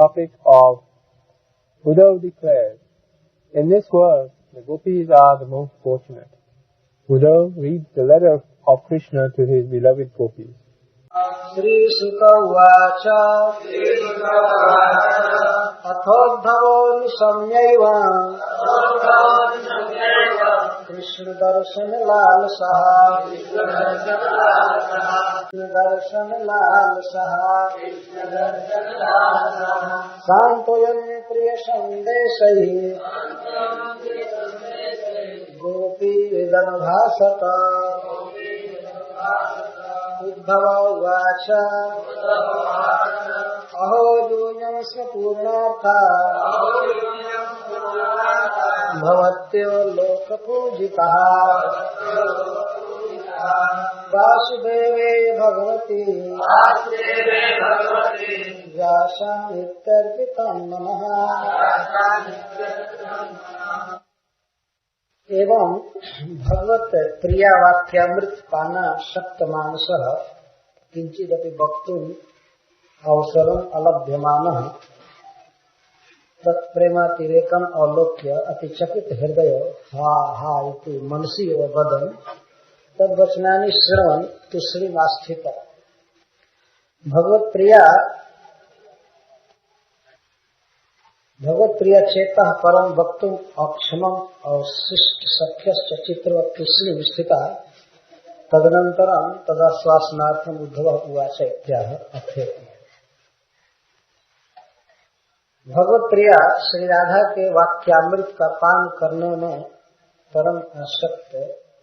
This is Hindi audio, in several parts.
topic of Uddhav declares, in this world, the gopis are the most fortunate. Uddhav reads the letter of Krishna to his beloved gopis. Shri Sukha Uvacha Athodhavo Nisamyaiva Krishna Darshan Lal Saha Darshan Lal Saha Santoyan Priya Sandesai Gopi Vedana Bhasata Uddhava Uvacha Aho Dunyam Sapurnartha Bhavatyo Loka Pujitaha Vasudeve Bhagavati Vyasa Nittarpitam Namaha एवं भगवत प्रिया वाक्यामृत पाना शक्त मानस किंचिदपि वक्तुम अवसरम अलभ्यमानः तत्प्रेमातिरेकम अवलोक्य अतिचकित हृदय हा हा इति मनसि एव वदन् तद्वचनानि श्रवन् तुश्रीमास्थित भगवत प्रिय चेता परम वक्तुम अक्षमम अवशिष्ट सख्यश्च चित्रवत् कृष्ण स्थिता तदनन्तरं तदाश्वासनार्थम उद्धव उवाच इत्याह अथेति। भगवत प्रिया श्री राधा के वाक्यामृत का पान करने में परम आसक्त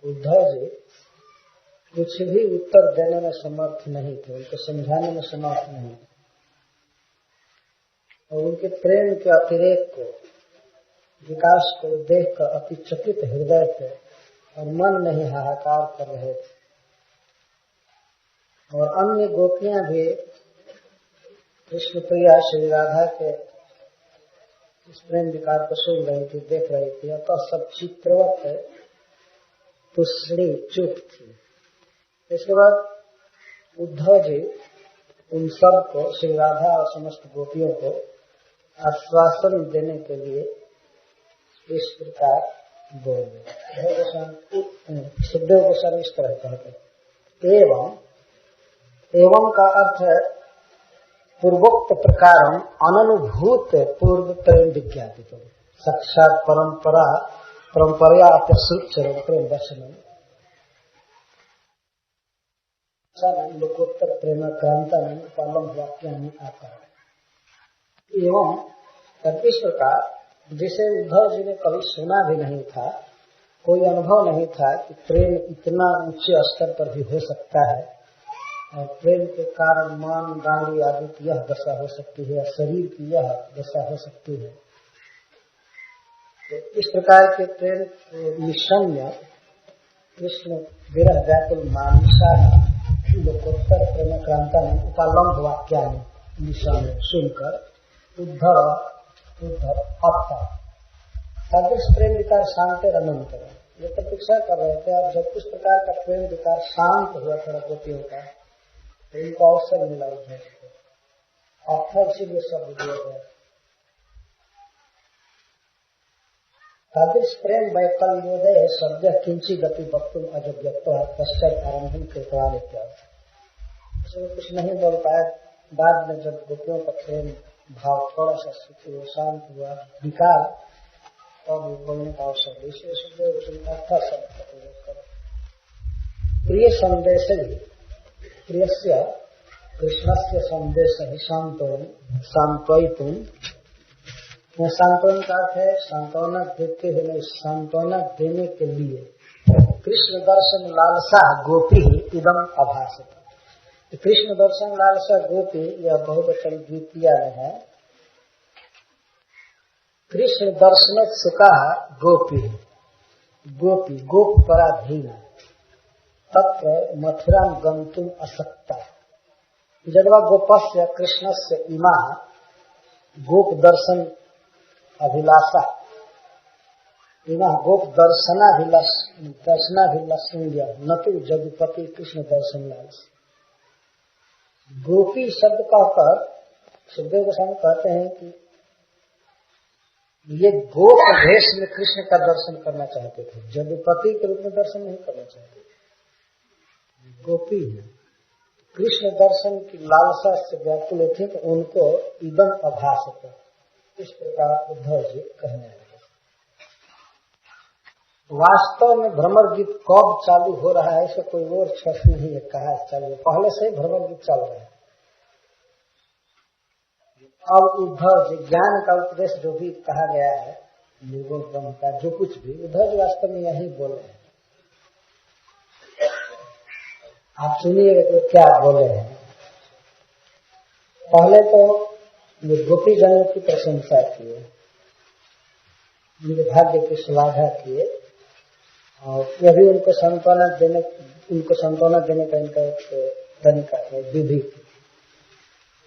उद्धव जी कुछ भी उत्तर देने में समर्थ नहीं थे, उनको समझाने में समर्थ नहीं थे और उनके प्रेम के अतिरेक को विकास को देखकर अति चकित हृदय थे और मन में ही हाहाकार कर रहे थे और अन्य गोपियां भी कृष्ण प्रिया श्री राधा के इस प्रेम विकार को सुन रही थी, देख रही थी। अतः सब चित्रवत तुष्णी चुप थी। इसके बाद उद्धव जी उन सब को श्री राधा और समस्त गोपियों को आश्वासन देने के लिए इस प्रकार बोले। सुखदेव गोस्वामी इस तरह कहते एवं का अर्थ है पूर्वोक्त प्रकारम अननुभूत पूर्व प्रेम विज्ञापित साक्षात परंपरा प्रसुत चरण प्रेम दर्शनम लोकोत्तर प्रेम क्रांता में पालम वाक्य में आता है। एवं इस प्रकार जिसे उद्धव जी ने कभी सुना भी नहीं था, कोई अनुभव नहीं था कि प्रेम इतना ऊंचे स्तर पर भी हो सकता है और प्रेम के कारण मान गांडी आदि की यह दशा हो सकती है, शरीर की यह दशा हो सकती है। तो इस प्रकार के प्रेम निशम्य कृष्ण विरह व्याकुल मानसा लोकोत्तर प्रेम क्रांता में उपालंब वाक्या निशा में सुनकर उद्धव अप्पा तादृश प्रेम विकार शांत अनंतर ये प्रतीक्षा कर रहे थे। और जब कुछ प्रकार का प्रेम विकार शांत हुआ थोड़ा गोपियों का तो इनको अवसर मिला उद्धव को अर्थात इसीलिए शब्द दिया गया। तादृश प्रेम वैकल्योदय शब्द किंची गति वक्तुम अजव्यक्त पश्चात आरंभ कृतवान इत्यादि कुछ नहीं बोल पाया। बाद में जब गोपियों का प्रेम भाव थोड़ा सा स्थिति शांत हुआ विकार तब बोलने का अवसर इसलिए शब्द का प्रयोग कर प्रिय संदेश प्रिय कृष्ण से संदेश ही सांत्वयितुम सांत्वन का अर्थ है सांत्वना देते हुए सांत्वना देने के लिए कृष्ण दर्शन लालसा गोपी इदम अभाषित। कृष्ण दर्शन लालसा गोपी यह बहुवचन द्वितीय में है। कृष्ण दर्शन सुखा गोपी गोपी गोप पराधीन तत्र मथुरा गंतुम असक्ता जगवा गोपस्य कृष्णस्य इमा गोप दर्शन अभिलाषा इमा गोप दर्शनाभिलाषा न तो जगुपति कृष्ण दर्शन लालसा। गोपी शब्द कहकर सुखदेव गोस्वामी कहते हैं कि ये गोप भेष में कृष्ण का दर्शन करना चाहते थे, जदुपति के रूप में दर्शन नहीं करना चाहते थे। गोपी है, कृष्ण दर्शन की लालसा से व्याकुल थे तो उनको इदम अभास होता, इस प्रकार उद्धव जी कहने लगे। वास्तव में भ्रमर गीत कब चालू हो रहा है इसका कोई और प्रश्न नहीं है, कहा चालू है, पहले से भ्रमर गीत चल रहा है। अब उद्धव जी ज्ञान का उपदेश जो भी कहा गया है, निर्गुण ब्रह्म का जो कुछ भी, उद्धव जी वास्तव में यही बोल रहे हैं। आप सुनिएगा तो क्या बोले हैं। पहले तो ये गोपी जनों की प्रशंसा किए, उनके भाग्य की श्लाघा किए, और यह भी उनको सांत्वना देने का इनका एक तरीका है, विधि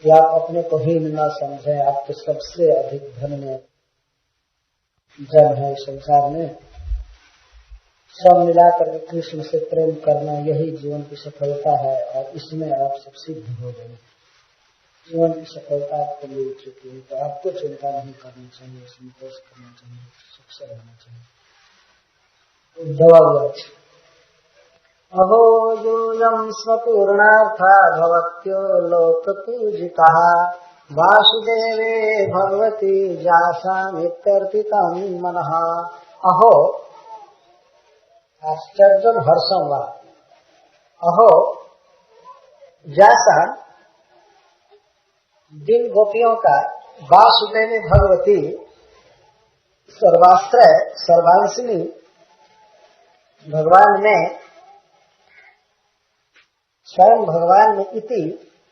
कि आप अपने को हीन न समझें, आप तो सबसे अधिक धन्य जन है संसार में, सब मिलाकर के कृष्ण से प्रेम करना यही जीवन की सफलता है, और इसमें आप सब सिद्ध हो गए। जीवन की सफलता आपको मिल चुकी है, तो आपको चिंता नहीं करनी चाहिए, संतोष करना चाहिए, सुख से रहना चाहिए। जवाब अहो यूयं स्वपूर्णार्था भवत्यो लोकपूजितः वासुदेवे भगवती जासामित्यर्थितं मनः। अहो आश्चर्यं हर्षं वा, अहो जैसा जिन गोपियों का वासुदेवी भगवती सर्वाश्रय सर्वांशिनी भगवान में, स्वयं भगवान में इति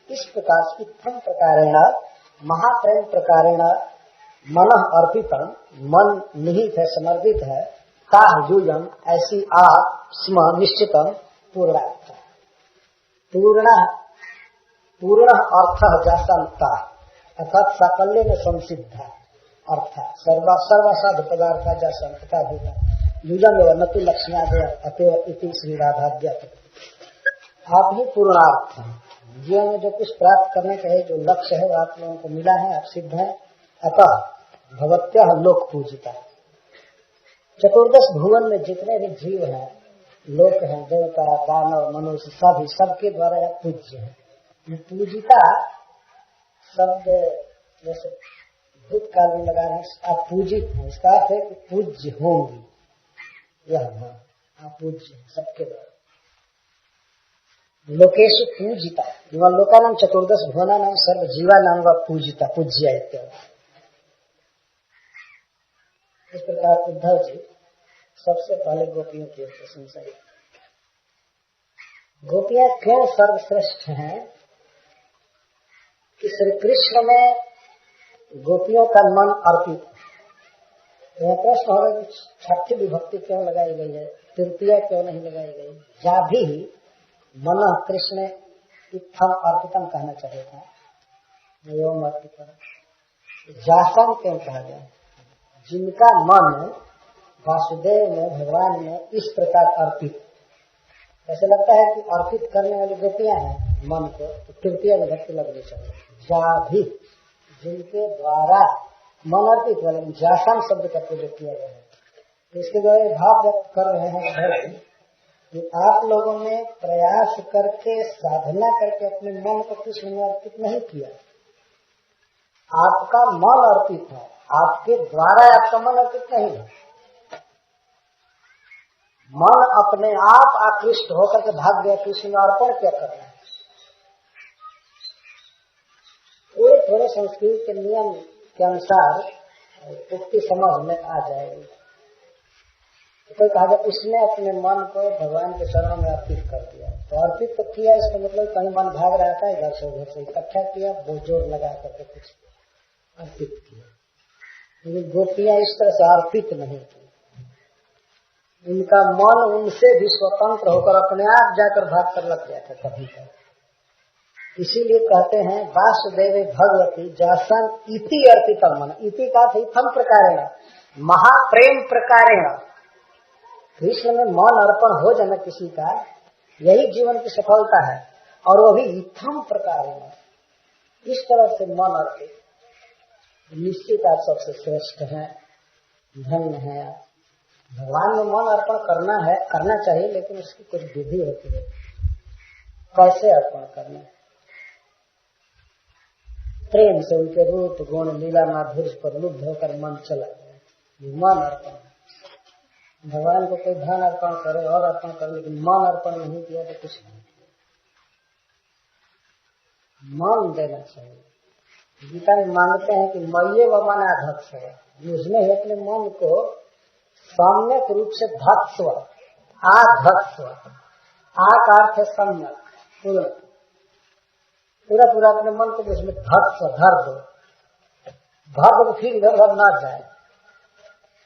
इस प्रकार इत्थम प्रकारेण महाप्रेम प्रकारेण मनः अर्पितम, मन निहित है, समर्पित है, ताः यूयम् ऐसी आप स्म निश्चितम पूर्णार्थ, पूर्ण अर्थ जासंता अर्थात साकल्य में संसिद्ध अर्थ सर्वसाध पदार्थ जासंता होगा यूजन एवं नतु लक्ष्मणादय अतएव इति श्री राधाद्या। आप ही पूर्णार्थ हैं, जीवन में जो कुछ प्राप्त करने का है, जो लक्ष्य है वो आप लोगों को मिला है, आप सिद्ध हैं। अतः भगवत्यः लोक पूजिता, चतुर्दश भुवन में जितने भी जीव हैं, लोक हैं, देवता दानव मनुष्य सभी, सबके द्वारा आप पूज्य हैं। पूजिता शब्द जैसे भूतकाल में लगा रहे हैं, आप पूजित हैं, इसका अर्थ है कि पूज्य होंगी, यह आप पूज्य सबके द्वारा। लोकेशु पूजिता लोका नाम चतुर्दश भुवना नाम सर्व जीवा नाम व पूजिता पूज्य इत्यादि। इस प्रकार उद्धव जी सबसे पहले गोपियों की प्रशंसा। गोपियां क्यों सर्वश्रेष्ठ हैं कि श्री कृष्ण में गोपियों का मन अर्पित। यह प्रश्न होगा कि छठी विभक्ति क्यों लगाई गई है, तृतीया क्यों नहीं लगाई गई। जा भी मन कृष्ण इत्थम अर्पितम कहना चाहिए था, एवं अर्पितम। जासम क्यों कहा गया, जिनका मन वासुदेव में भगवान में इस प्रकार अर्पित। ऐसे लगता है कि अर्पित करने वाली गोपियां हैं मन को, तो तृतीय विभक्ति लगनी चाहिए। जा भी जिनके द्वारा मन अर्पित वाले जासम शब्द का प्रयोग किया गया है। इसके द्वारा भाव व्यक्त कर रहे हैं कि आप लोगों ने प्रयास करके साधना करके अपने मन को कृष्ण में अर्पित नहीं किया, आपका मन अर्पित है, आपके द्वारा आपका मन अर्पित नहीं है। मन अपने आप आकृष्ट होकर के भाग गया कृष्ण में, अर्पण क्या करना है। थोड़े संस्कृत के नियम के अनुसार उक्ति समझ में आ जाएगी। तो कोई कहा उसने अपने मन को भगवान के चरणों में अर्पित कर दिया, तो अर्पित तो किया, इसका मतलब कहीं मन भाग रहा था, इधर से उधर से इकट्ठा किया, जोर लगा करके कुछ अर्पित किया। गोपियां इस तरह से अर्पित नहीं की, उनका मन उनसे भी स्वतंत्र होकर अपने आप जाकर भाग कर लग गया था कभी तक। इसीलिए कहते हैं वासुदेव भगवती जासन इति अर्पितम मन। इति का इत्थम प्रकारेण महाप्रेम प्रकारेण, कृष्ण में मन अर्पण हो जाना किसी का, यही जीवन की सफलता है। और वो भी इत्थम प्रकारेण, इस तरह से मन अर्पित निश्चित आप सबसे श्रेष्ठ है, धन्य है। भगवान में मन अर्पण करना है, करना चाहिए, लेकिन उसकी कुछ विधि होती है। कैसे अर्पण करना है? प्रेम से उनके रूप गुण लीला माधुर्य पर लुब्ध होकर मन चला जाए, मन अर्पण। भगवान को कोई धन अर्पण करे और अर्पण करे, लेकिन मन अर्पण नहीं किया तो कुछ नहीं। मन देना चाहिए। गीता में मांगते हैं कि मय्ये व मनाधत्स्व, मुझमें ही अपने मन को सम्यक रूप से धत्स्व, आधत्स्व, आ का अर्थ है सम्यक, पूरा पूरा अपने मन को उसमें धत्स्व धर दो, धर दो फिर इधर उधर न जाए।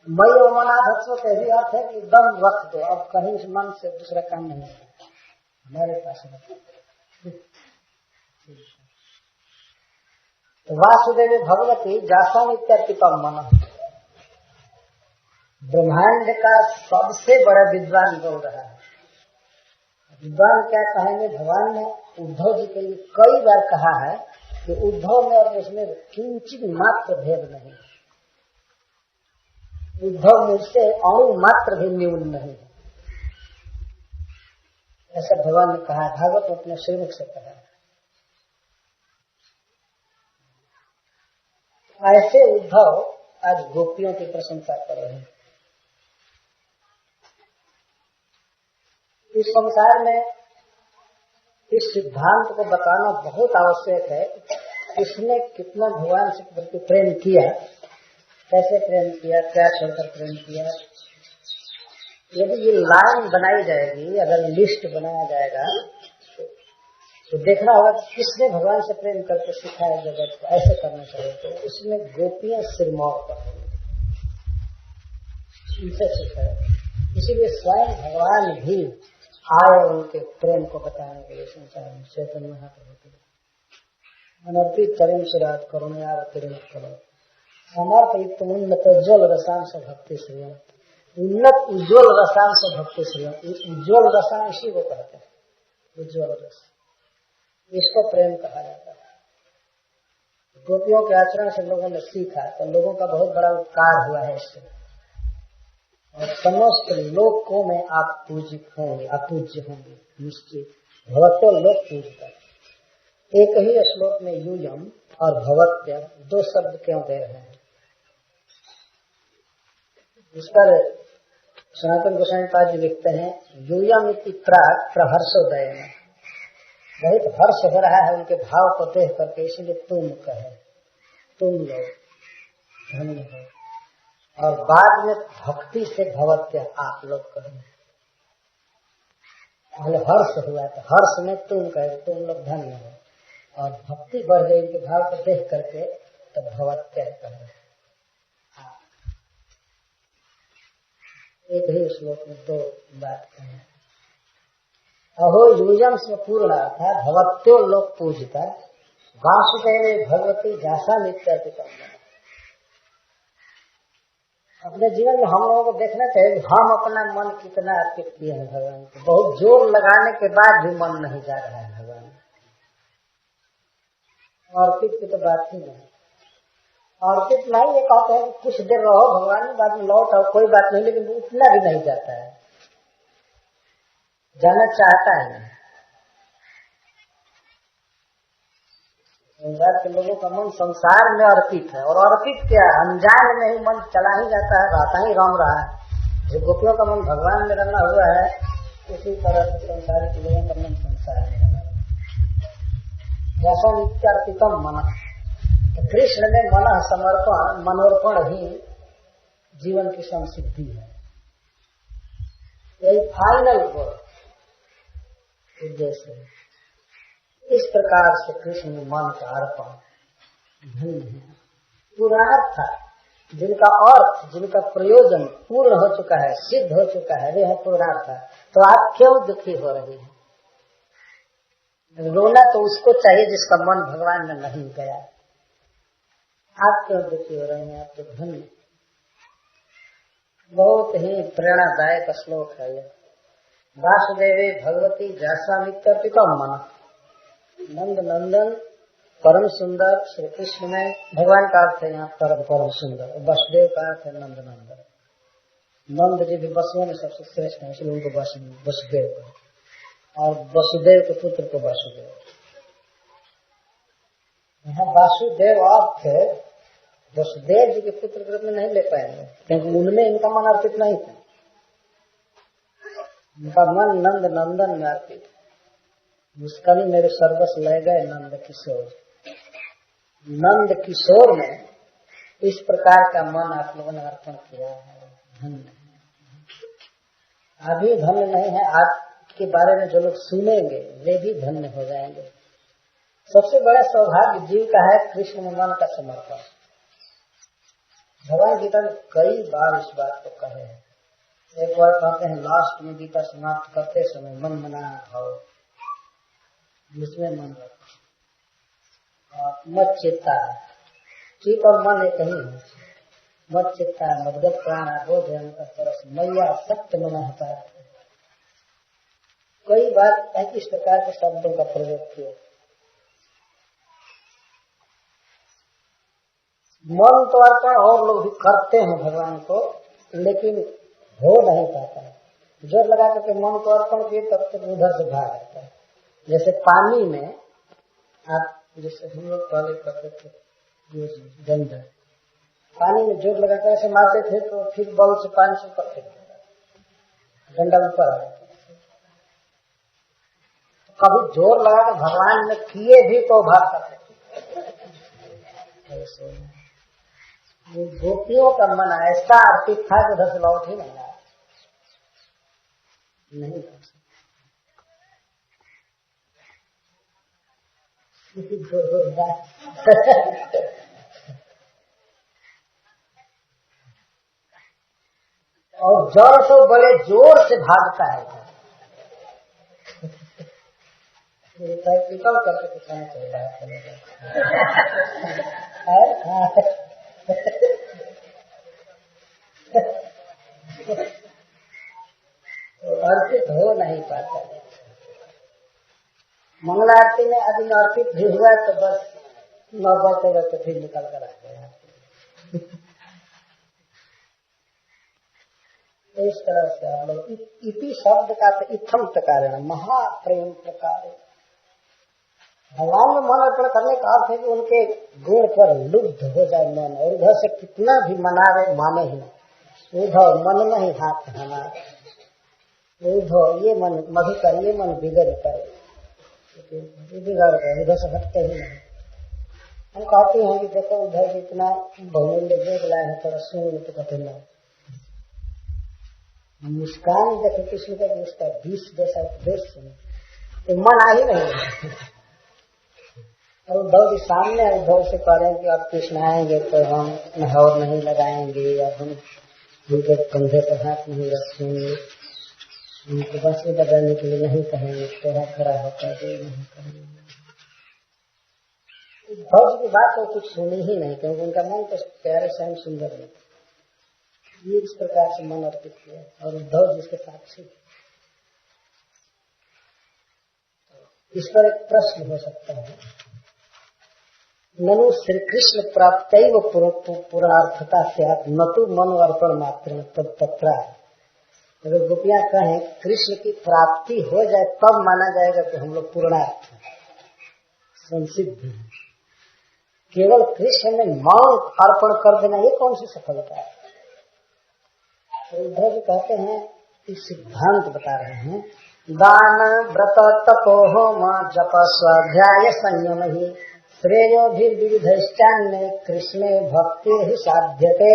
मय्ये व मनाधत्स्व का भी अर्थ है कि एकदम रख दो, अब कहीं इस मन से दूसरा काम नहीं है, हमारे पास वासुदेव भगवती जासन इत्यार्पितम मन। ब्रह्मांड का सबसे बड़ा विद्वान बोल रहा है। विद्वान क्या कहेंगे? भगवान ने उद्धव जी के लिए कई बार कहा है कि उद्धव में और उसमें किंचित मात्र भेद नहीं, उद्धव मुझसे अणु मात्र भी न्यून नहीं है, ऐसा भगवान ने कहा। भागवत अपने श्रीमुख से कहा। ऐसे उद्धव आज गोपियों की प्रशंसा कर रहे हैं। इस संसार में इस सिद्धांत को बताना बहुत आवश्यक है। इसने कितना भगवान से प्रति प्रेम किया, कैसे प्रेम किया, क्या छोड़कर प्रेम किया। यदि ये लाइन बनाई जाएगी, अगर लिस्ट बनाया जाएगा, तो देखना होगा कि किसने भगवान से प्रेम करके सिखाया जगत को ऐसे करना चाहिए। तो उसमें गोपियां सिरमौर पर उनसे सिखाया। इसीलिए स्वयं भगवान भी आए उनके प्रेम को बताने के लिए संसार में। चैतन्य महाप्रभु के अनर्पित चरण शिरात करुणया अतिरिक्त करो समर्पित उन्नत उज्ज्वल रसांश भक्ति श्रियम। उन्नत उज्ज्वल रसांश भक्ति श्रियम। उज्ज्वल रसांश इसी को कहते हैं, उज्ज्वल रस, इसको प्रेम कहा जाता है। गोपियों के आचरण से लोगों ने सीखा, तो लोगों का बहुत बड़ा उपकार हुआ है इससे। और समस्त लोकों में आप पूजित होंगे, अपूज्य होंगे निश्चित। भवतो लोक पूजता। एक ही श्लोक में यूयम और भवत्य दो शब्द क्यों दे रहे हैं? इस पर सनातन गोस्वामी पाद जी लिखते हैं, यूयम इति प्राक प्रहर्षोदय में बहुत हर्ष हो रहा है उनके भाव को देख करके, इसलिए तुम कहे, तुम लोग धन्य हो। और बाद में भक्ति से भवत्य आप लोग कहें। पहले हर्ष हुआ तो हर्ष में तुम कहे, तुम लोग धन्य हो। और भक्ति बढ़ गई उनके भाव को देख करके, तो भवत्य कहे। एक ही श्लोक में दो बात कहें। अहो यूयम स्व पूर्ण था भवत्यो लोक पूजिता वासुदेव भगवती जासा नित्यार्पितम। अपने जीवन में हम लोगों को देखना चाहिए हम अपना मन कितना अर्पित किए हैं भगवान को। बहुत जोर लगाने के बाद भी मन नहीं जा रहा है भगवान। अर्पित की तो बात ही नहीं। अर्पित नहीं, ये कहते हैं कि कुछ देर रहो भगवान, बाद में लौट आओ, कोई बात नहीं, लेकिन उतना भी नहीं जाता है, जाना चाहता है नहीं। संसार के लोगों का मन संसार में अर्पित है। और अर्पित क्या, अनजान में ही मन चला ही जाता है, रहता ही रम रहा है। जो गोपियों का मन भगवान में रंगा हुआ है, उसी तरह से संसार के लोगों का मन संसार में रंगा हुआ है। जैसा नित्यार्पितम मन, तो कृष्ण में मन समर्पण, मनोर्पण ही जीवन की संसिद्धि है। यही फाइनल उद्देश्य है। इस प्रकार से कृष्ण में मन का अर्पण धन्य है। पुरार्थ, जिनका अर्थ, जिनका प्रयोजन पूर्ण हो चुका है, सिद्ध हो चुका है, वे है पुरार्थ। तो आप क्यों दुखी हो रही हैं? रोना तो उसको चाहिए जिसका मन भगवान में नहीं गया। आप क्यों दुखी हो रहे हैं? आप तो धन्य। बहुत ही प्रेरणादायक श्लोक है यह। वासुदेवे भगवती जासा नित्यार्पितम मन। नंद नंदन परम सुंदर श्री कृष्ण में भगवान का अर्थ है यहाँ परम सुंदर, वसुदेव का अर्थ है नंद नंदन। नंद जी भी वसुओं में सबसे श्रेष्ठ है, इसलिए उनको वसुदेव कहा, और वसुदेव के पुत्र को वासुदेव। यहाँ वासुदेव अर्थ वसुदेव जी के पुत्र के रूप में नहीं ले पाएंगे, क्योंकि उनमें इनका मन अर्पित नहीं था। उनका मन नंद नंदन में अर्पित, उसका भी मेरे सर्वस्व ले गए नंद किशोर। नंद किशोर में इस प्रकार का मन आप लोगों ने अर्पण किया है, धन्य। अभी धन्य नहीं है, आज के बारे में जो लोग सुनेंगे वे भी धन्य हो जाएंगे। सबसे बड़ा सौभाग्य जीव का है कृष्ण में मन का समर्पण। भगवान गीता में कई बार इस बात को कहे हैं। एक बार कहते हैं लास्ट में गीता समाप्त करते समय मन मना भाव, जिसमें मन रखो, मत चित्ता, चित्त और मन एक ही है। मत चित्ता मदगत प्राण बोध तरस मैया सत्य मना होता है। कई बार इस प्रकार के शब्दों का प्रयोग किया। मन तो अर्पण और लोग भी करते हैं भगवान को, लेकिन हो नहीं पाता है। जोर लगा करके मन को अर्पण किए तब तक उधर से भाग आता है। जैसे पानी में आप, जैसे हम लोग पहले करते थे डंडा, पानी में जोर लगाकर ऐसे मारते थे तो फिर बल से पानी से ऊपर फेंक देता, डंडा ऊपर आ जाता। कभी जोर लगाकर भगवान में किए भी तो भाग सकते। गोपियों का मन ऐसा अर्पित था कि उधर से लौट ही नहीं आया, नहीं और जल तो बड़े जोर से भागता है। प्रैक्टिकल करके दिखाना चाहिए। अर्पित हो नहीं पाता। मंगला आरती में अभी अर्पित भी हुआ तो बस 9 बजे तो फिर निकल कर आते हैं। इस तरह से हम लोग इति शब्द का तो इत्थम प्रकार है, महाप्रेम प्रकार। भगवान में मन अर्पण करने का अर्थ है कि उनके गुण पर लुब्ध हो जाए मन, और उधर से कितना भी मनावे माने ही नहीं। उधर मन में ही हाथ हमारा, उधर ये मन मधुकर, ये मन बिगड़ करे, बिगड़ गए, उधर से हटते ही नहीं। हम कहते हैं कि देखो उधर जितना बहुमूल्य देख लाए हैं थोड़ा सुन तो कहते नहीं। मुस्कान देखो कृष्ण का उसका 20 जैसा उपदेश सुने तो मन आ ही नहीं। और उद्धव जी सामने उद्धव से कह रहे हैं कि आप कृष्ण आएंगे तो हम नहर नहीं लगाएंगे, या हम उनके कंधे पर हाथ नहीं रखेंगे, उनको बस बदलने के लिए नहीं कहेंगे, थोड़ा खड़ा होकर नहीं कहेंगे। उद्धव जी की बात तो कुछ सुनी ही नहीं, क्योंकि उनका मन तो प्यारे श्याम सुंदर नहीं। ये इस प्रकार से मन अर्पित किया, और उद्धव जी इसके साक्षी। इस पर एक प्रश्न हो सकता है, ननु श्री कृष्ण प्राप्त पुरार्थता स्यात् न तो मनो अर्पण मात्र तत्रा। अगर गोपियां कहें कृष्ण की प्राप्ति हो जाए तब माना जाएगा कि हम लोग पूर्णार्थ संसिद्ध हैं। केवल कृष्ण में मौन अर्पण कर देना ये कौन सी सफलता है? उद्धव जी कहते हैं, इस सिद्धांत बता रहे हैं, दान व्रत तपो होम जप स्वाध्याय संयम ही श्रेयो भी विविधश्चान्य कृष्णे भक्ति ही साध्यते।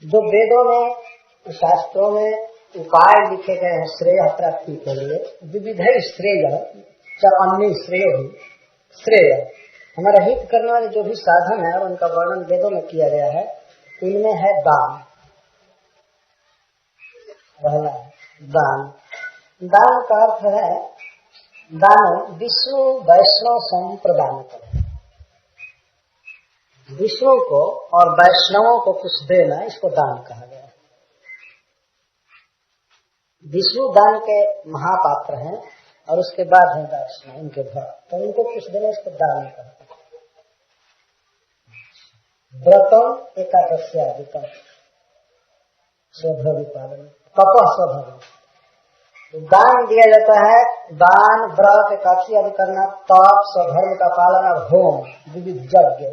जो वेदों में शास्त्रों में उपाय लिखे गए हैं श्रेय प्राप्ति के लिए, विविध श्रेय अन्य श्रेय ही श्रेय, हमारा हित करने वाले जो भी साधन है और उनका वर्णन वेदों में किया गया है, उनमें है दान। पहला दान, दान का अर्थ है दान विष्णु वैष्णव संप्रदान करें, विष्णु को और वैष्णवों को कुछ देना, इसको दान कहा गया। विष्णु दान के महापात्र हैं, और उसके बाद है दर्शन उनके भक्त, तो उनको कुछ देने इसको दान करते। व्रतम एकादश्यादिकम स्वधर्म पालन, तप स्वधर्म, दान दिया जाता है। दान, व्रत, एकादशी आदि करना, तप, स्वधर्म का पालन और होम, विविध यज्ञ,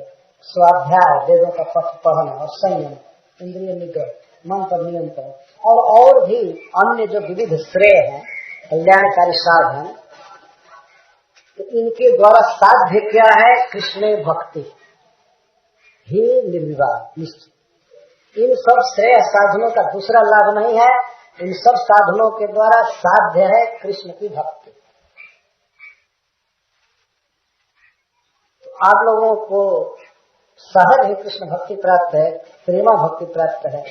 स्वाध्याय, वेदों का पठ पढ़ना और संयम, इंद्रिय निग्रह, मन पर नियंत्रण और भी अन्य जो विविध श्रेय हैं, कल्याणकारी साधन, तो इनके द्वारा साध्य क्या है? कृष्ण भक्ति ही निर्विवाद निश्चित। इन सब श्रेय साधनों का दूसरा लाभ नहीं है, इन सब साधनों के द्वारा साध्य है कृष्ण की भक्ति। तो आप लोगों को सहज ही कृष्ण भक्ति प्राप्त है, प्रेमा भक्ति प्राप्त है।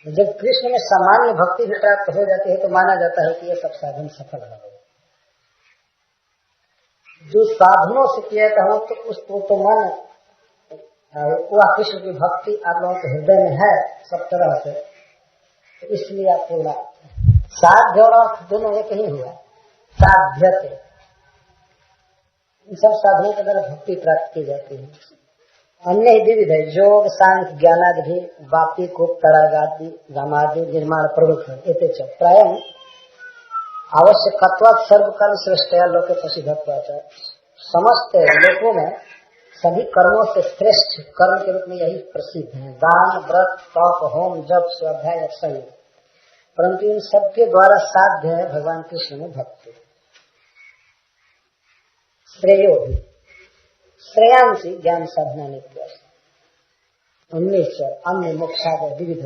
जब कृष्ण में सामान्य भक्ति भी प्राप्त हो जाती है तो माना जाता है कि ये सब साधन सफल हो गए। जो साधनों से किया था तो उसको तो मन वह कृष्ण की भक्ति आप लोगों के हृदय में है सब तरह से, तो इसलिए आपको साध्य और अर्थ दोनों एक ही हुआ, साध्यते। इन सब साधनों के द्वारा भक्ति प्राप्त की जाती है। अन्य ही विविध है, योग, सांख्य, ज्ञानादि, वापिक, तरागादि, रामादि, निर्माण प्रवृत्ति, एते च प्रायः आवश्यकत्वात् सर्वकाल श्रेष्ठया लोके प्रसिद्धत्वात्, समस्त लोकों में सभी कर्मों से श्रेष्ठ कर्म के रूप में यही प्रसिद्ध है, दान, व्रत, तप, होम, जप, स्वाध्याय और संयम। परंतु इन सबके द्वारा साध्य है भगवान कृष्ण में भक्ति। श्रेयो भी श्रेयांसी ज्ञान साधना नित्य अन्य मोक्षादय विविध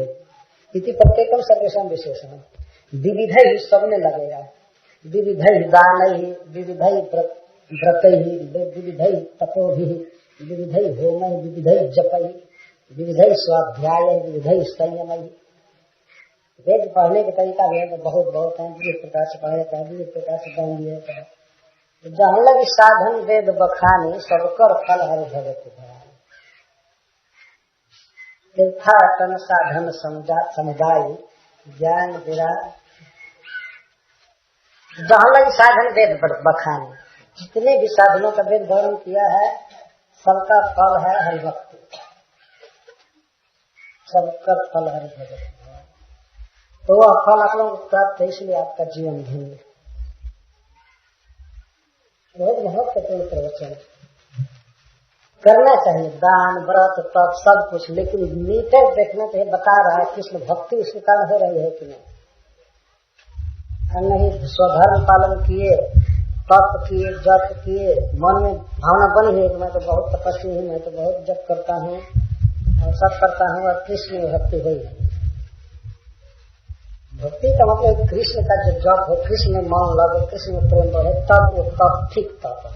इति प्रत्येकम सर्वेशम विशेषण। विविध ही सबने लगेगा, विविध ही दान ही, विविध ही व्रत ही, विविध ही तपोभि, विविध ही होम, विविध ही जप, विविध ही स्वाध्याय, विविध ही संयम। वेद पढ़ने के तरीका भी है तो बहुत बहुत है, विविध प्रकार से पढ़ा जाता है, विविध प्रकार से दान दिया जाता है। जहाँ लगी साधन वेद बखानी, सबकर फल हरि भगत भरानी। तीर्थाटन साधन समुदाय ज्ञान विराट, जहाँ लगी साधन वेद बखानी, जितने भी साधनों का वेद वर्णन किया है सबका फल है हरिभक्ति, सबका फल हरि भगत। तो वह फल आप लोगों को प्राप्त है, इसलिए आपका जीवन धन्य। बहुत महत्वपूर्ण प्रवचन करना चाहिए, दान, व्रत, तप सब कुछ, लेकिन मीटर देखना चाहिए। बता रहा है कृष्ण भक्ति उसके कारण हो रही है कि नहीं। नहीं स्वधर्म पालन किए, तप किए, जप किए, मन में भावना बनी है कि मैं तो बहुत तपस्वी हूँ, मैं तो बहुत जप करता हूँ और सब करता हूँ, और कृष्ण में भक्ति हुई है। भक्ति का मतलब कृष्ण का जो जप हो, कृष्ण में मन लगे, कृष्ण में प्रेम बढ़े, तब वो तप ठीक तप है।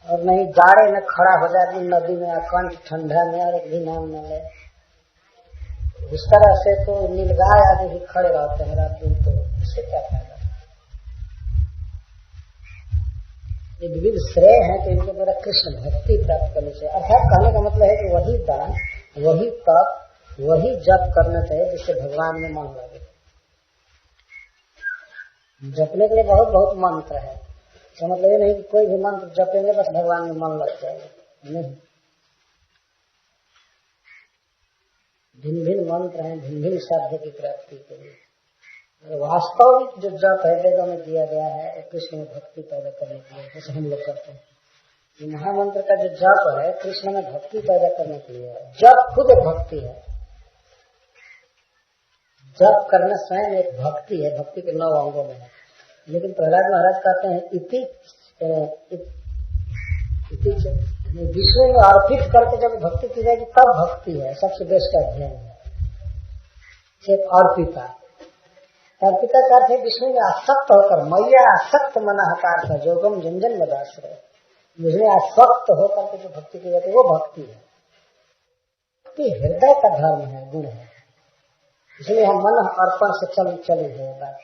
और नहीं जाड़े में खड़ा हो जाए नदी में, अकंठ ठंडा में, और एक भी नाम न ले, इस तरह से तो नीलगाय आदि भी खड़े रहते हैं रात दिन, तो इससे क्या फायदा। ये विविध श्रेय है तो इनके द्वारा कृष्ण भक्ति प्राप्त करने से, अर्थात कहने का मतलब है कि वही दान, वही तप, वही जप करना चाहिए जिससे भगवान में मन लगे। जपने के लिए बहुत बहुत मंत्र है, तो मतलब ये नहीं कि कोई भी मंत्र जपेंगे बस भगवान में मन लग जाएगा, नहीं। भिन्न भिन्न मंत्र हैं, भिन्न भिन्न साध्य की प्राप्ति के लिए। वास्तविक जो जप है वेदों में दिया गया है कृष्ण में भक्ति पैदा करने के लिए, जैसे हम लोग करते हैं। ये महामंत्र का जो जप है कृष्ण में भक्ति पैदा करने के लिए है। जप खुद एक भक्ति है, जप करना स्वयं एक भक्ति है, भक्ति के 9 अंगों में है। लेकिन प्रहलाद महाराज कहते हैं इति विष्णु में अर्पित करके जब भक्ति की जाएगी तब भक्ति है, सबसे बेस्ट अध्ययन है। सिर्फ अर्पिता, अर्पिता का अर्थ है विष्णु में आसक्त होकर, मैया आसक्त मनाहकार था जोगम जंजन मदाश्रय, मुझे आसक्त होकर के जो भक्ति की जाती है वो भक्ति है। भक्ति हृदय का धर्म है, गुण है, इसलिए हम मन अर्पण से चली है बात।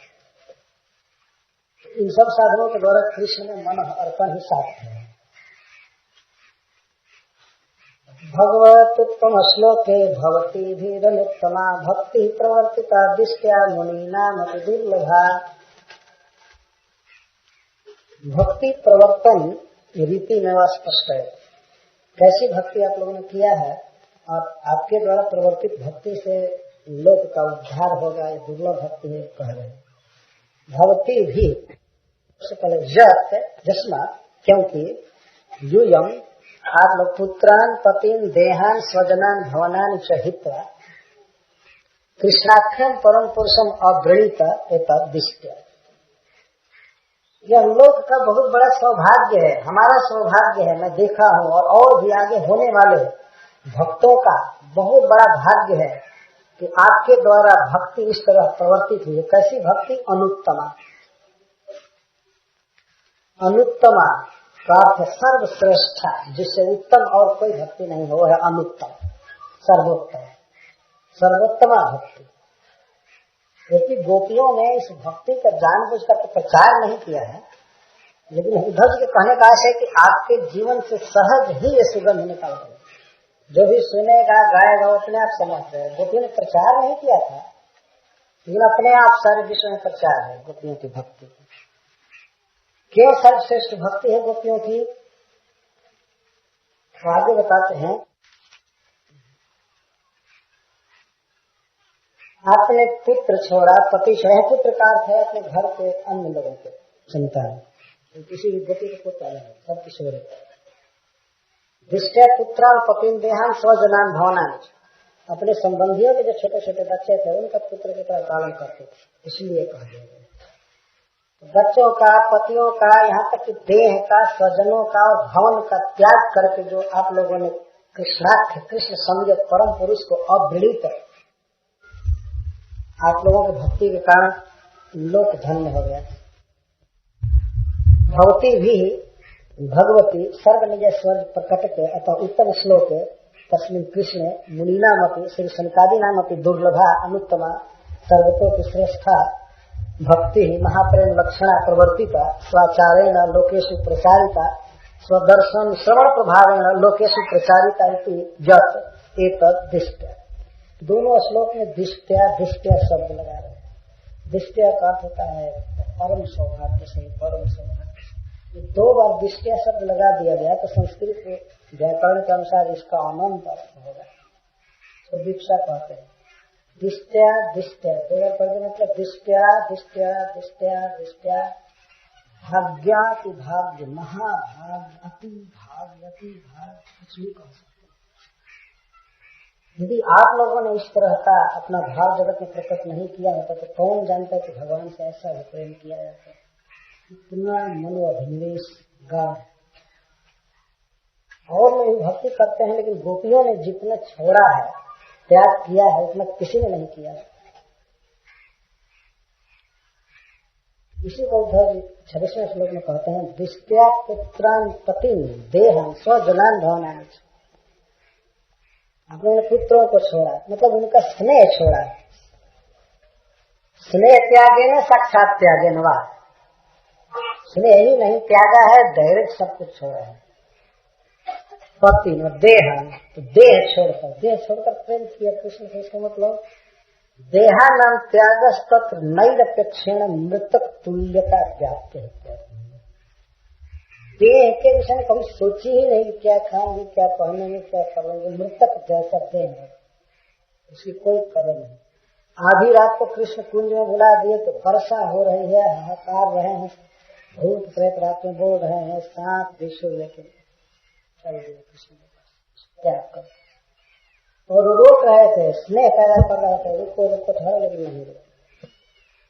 इन सब साधनों के द्वारा कृष्ण में मन अर्पण ही साध्य है। भगवत उत्तम श्लोके भवती धीरनुत्तमा भक्ति प्रवर्तिता दृष्टिया मुनीनाम दुर्लभा। भक्ति प्रवर्तन रीति में वह स्पष्ट है। कैसी भक्ति आप लोगों ने किया है और आपके द्वारा प्रवर्तित भक्ति से लोक का उद्धार होगा, ये दुर्लभ भक्ति है कह रहे हैं। भक्ति भी सबसे पहले जत जस्मा, क्योंकि यूयम आप लोग पुत्रान पतिन देहान स्वजनान भवनान च हित्वा कृष्णाख्यम परम पुरुषम अवृणीत एतद् दिष्ट्या। यह लोक का बहुत बड़ा सौभाग्य है, हमारा सौभाग्य है। मैं देखा हूँ और भी आगे होने वाले भक्तों का बहुत बड़ा भाग्य है कि आपके द्वारा भक्ति इस तरह प्रवर्तित हुई है। कैसी भक्ति? अनुत्तमा। अनुत्तमा का अर्थ सर्वश्रेष्ठा, जिससे उत्तम और कोई भक्ति नहीं हो, है अनुत्तम, सर्वोत्तम, सर्वोत्तमा भक्ति। क्योंकि गोपियों ने इस भक्ति का जानबूझकर तो प्रचार नहीं किया है, लेकिन उद्धव जी के कहने का आशय है कि आपके जीवन से सहज ही ये सुगंध निकल रही। जो भी सुनेगा गाएगा वो अपने आप समझ रहे। गोपियों ने प्रचार नहीं किया था, लेकिन अपने आप सारे विश्व में प्रचार है गोपियों की भक्ति। क्यों सर्वश्रेष्ठ भक्ति है गोपियों की? आगे बताते हैं। आपने पुत्र छोड़ा, पति छोड़ा। पुत्र का अर्थ है अपने घर के अन्य लोगों के संतान, किसी भी गोपी के पुत्र नहीं, सब किशोर। दृष्टि पुत्रा पतिन देहान स्वजनान भवनान, अपने संबंधियों के जो छोटे छोटे बच्चे थे उनका पुत्र की तरह पालन करते थे, इसलिए कहा गया। बच्चों का, पतियों का, यहाँ तक कि देह का, स्वजनों का और भवन का त्याग करके जो आप लोगों ने कृष्णाख्य कृष्ण समझे परम पुरुष को अवृणीत, आप लोगों की भक्ति के कारण लोक धन्य हो गया। भक्ति भी भगवती सर्व निज स्वर्ग प्रकट के अतः उत्तम श्लोक तस्मिन् कृष्ण मुनीनामपि श्री सनकादि नामपि दुर्लभा अनुत्तमा सर्वतो की श्रेष्ठा भक्ति महाप्रेम लक्षणा प्रवर्तिता स्वाचारेण लोकेषु प्रसारिता स्वदर्शन श्रवण प्रभावेण लोकेषु प्रचारिता इति यत् एतद् दिष्ट्या। दोनों श्लोक में दिष्ट्या दिष्ट्या शब्द लगा रहे हैं। दिष्ट्या का अर्थ होता है परम सौभाग्य से, परम सौभाग्य से। दो बार दिष्ट्या शब्द लगा दिया गया तो संस्कृत के व्याकरण के अनुसार इसका अनंत अर्थ होगा। तो दीक्षा कहते हैं दिष्ट्या दिष्ट्या, दो बार पढ़ के मतलब दिष्ट्या दिष्ट्या दिष्ट्या दिष्ट्या। भाग्याति भाग्य, महाभाग, अति भाग, अति भाग, कुछ भी कह सकते। यदि आप लोगों ने इस तरह का अपना भाव जगत में प्रकट नहीं किया होता तो कौन जानता कि भगवान से ऐसा भी प्रेम किया जाता है। इतना मनोअभिनिवेश गाढ़। और लोग भक्ति करते हैं, लेकिन गोपियों ने जितना छोड़ा है, त्याग किया है, उतना किसी ने नहीं किया। इसी को उद्धव 26वें श्लोक में कहते हैं दिष्ट्या पुत्रान पतिन देहं स्वजनान भवनान। आप लोगों ने पुत्रों को छोड़ा, मतलब उनका स्नेह छोड़ा। स्नेह त्यागे न साक्षात त्यागे न वा, स्नेह ही नहीं त्यागा है, डायरेक्ट सब कुछ छोड़ा है। पति न देह, तो देह छोड़कर प्रेम किया कृष्ण से। इसका मतलब देहा नाम त्याग तत्र नैरपेक्षेण मृतक तुल्यता व्याप्त है। देह के विषय में कभी सोची ही नहीं क्या खाएंगे, क्या पहनेंगे, क्या करेंगे। मृतक जैसा देह है, उसकी कोई कदर नहीं। आधी रात को कृष्ण कुंज में बुला दिए तो वर्षा हो रही है, हाहाकार रहे हैं, भूत प्रेत रात में बोल रहे हैं, सांप विश्व लेकिन चल दिए कृष्ण के पास, त्याग कर। और रोक रहे थे, स्नेह पैदा कर रहे थे, रुको ठहरो, लेकिन नहीं रुको,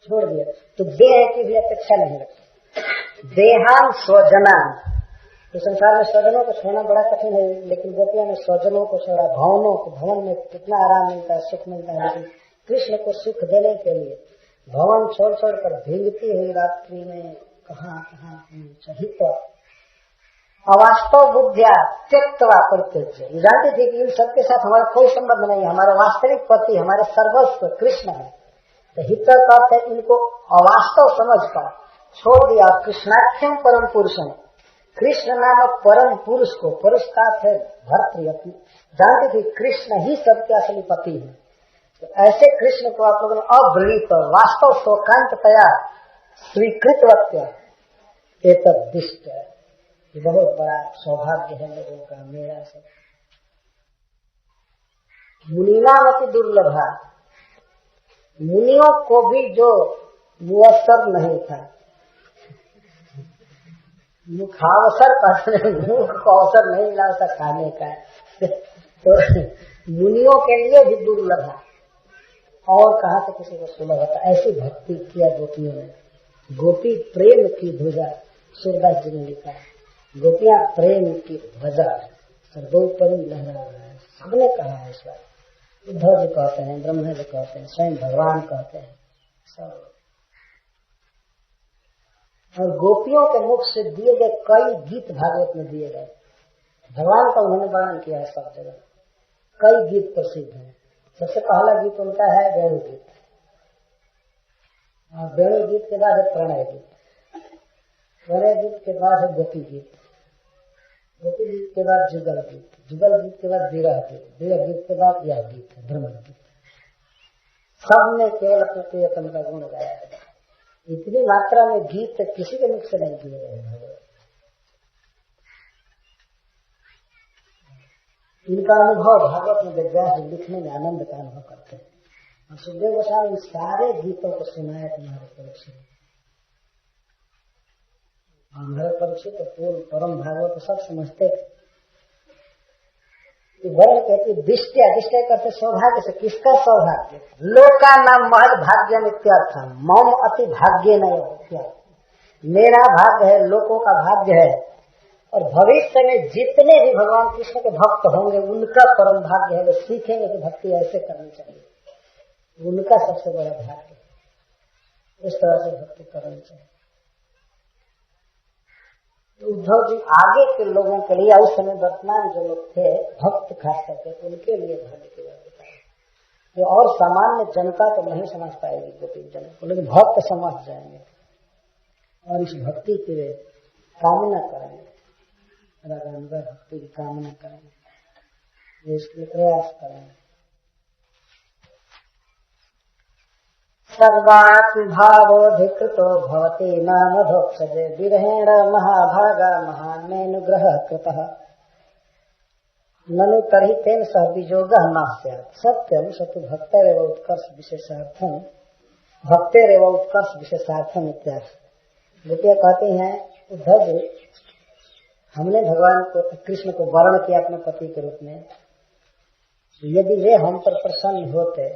छोड़ दिया। तो देह की भी अपेक्षा नहीं रखती। देहान स्वजनान, तो संसार में स्वजनों को छोड़ना बड़ा कठिन है, लेकिन गोपियों ने स्वजनों को छोड़ा। भवनों को, भवन में कितना आराम मिलता है, सुख मिलता है, लेकिन कृष्ण को सुख देने के लिए भवन छोड़ कर भीगती हुई रात्रि में कहाँ चाहित अवास्तव बुद्धिया त्यक्तवा प्रत्यक्ष। जानते थे कि इन सबके साथ हमारा कोई संबंध नहीं है, हमारा वास्तविक पति हमारे सर्वस्व कृष्ण है। तो हित का अर्थ है इनको अवास्तव समझकर छोड़ दिया। कृष्णाख्यम परम पुरुषम, कृष्ण नामक परम पुरुष को, पुरुष का अर्थ है भर्तृ। जानते थे कृष्ण ही सबके असली पति है। तो ऐसे कृष्ण को आप लोगों ने अवृणीत वास्तव शोकांततया स्वीकृत वक्य एतद्दिष्ट, बहुत बड़ा सौभाग्य है लोगों का मेरा से। मुनीनामति दुर्लभा, मुनियों को भी जो मुअस्सर नहीं था, मुखावसर कहते, मुख को अवसर नहीं मिला उसका खाने का, तो मुनियों के लिए भी दुर्लभ है। और कहा से किसी को सुलभ होता, ऐसी भक्ति किया गोपियों ने। गोपी प्रेम की ध्वजा, सूरदास जी ने लिखा, गोपियां प्रेम की ध्वजा सर्वोपरि लहरा रहा है। सबने कहा है इस बार, उद्धव जी कहते हैं, ब्रह्मा जी कहते हैं, स्वयं भगवान कहते हैं सब। और गोपियों के मुख से दिए गए कई गीत भागवत में दिए गए, भगवान का उन्होंने वर्णन किया है सब जगह। कई गीत प्रसिद्ध हैं। सबसे पहला गीत उनका है वेणु गीत, और वेणु गीत के बाद है प्रणय गीत, प्रणय गीत के बाद है गोपी गीत, गोपी गीत के बाद जुगल गीत, जुगल गीत के बाद विरह गीत, विरह गीत के बाद यह गीत है भ्रमर गीत। सबने केवल अपने प्रियतम का गुण गाया है। इतनी मात्रा में गीत किसी के मुख से नहीं दिए गए भगवान। इनका अनुभव भागवत में वेदव्यास लिखने में आनंद का अनुभव करते हैं। और सुखदेव गोस्वामी इन सारे गीतों को सुनाए तुम्हारे परीक्षित, और हमारे परीक्षित तो पूर्ण परम भागवत सब समझते थे। वर्ण कहती दिष्टया, दिष्टया करते सौभाग्य से। किसका सौभाग्य? लोका नाम महद भाग्य नित्यर्थ, मम अति भाग्य नहीं, मेरा भाग्य है, लोगों का भाग्य है। और भविष्य में जितने भी भगवान कृष्ण के भक्त होंगे उनका परम भाग्य है। वे सीखेंगे कि भक्ति ऐसे करनी चाहिए, उनका सबसे बड़ा भाग्य, इस तरह से भक्ति करनी चाहिए। उद्धव जी आगे के लोगों के लिए, उस समय वर्तमान जो लोग थे भक्त खास करके, उनके लिए भाग्य की बात बताई। जो और सामान्य जनता तो नहीं समझ पाएगी गोपी जन को, लेकिन भक्त समझ जाएंगे और इस भक्ति की वे कामना करेंगे, रागानुगा भक्ति की कामना करेंगे, इसके लिए प्रयास करेंगे। सर्वात्म भावोधिकृतो भवति नामधोक्षजे विरहेण महाभागा महान्मेनुग्रह कृतः ननु तर्हि तेन सह वियोगः न स्यात् सत्यं सतु भक्तेरेव उत्कर्ष विशेषार्थम भक्तेरेव उत्कर्ष विशेषार्थम इत्यादि। गोपियां कहती हैं, उद्धव जी हमने भगवान को कृष्ण को वर्ण किया अपने पति के रूप में, यदि वे हम पर प्रसन्न होते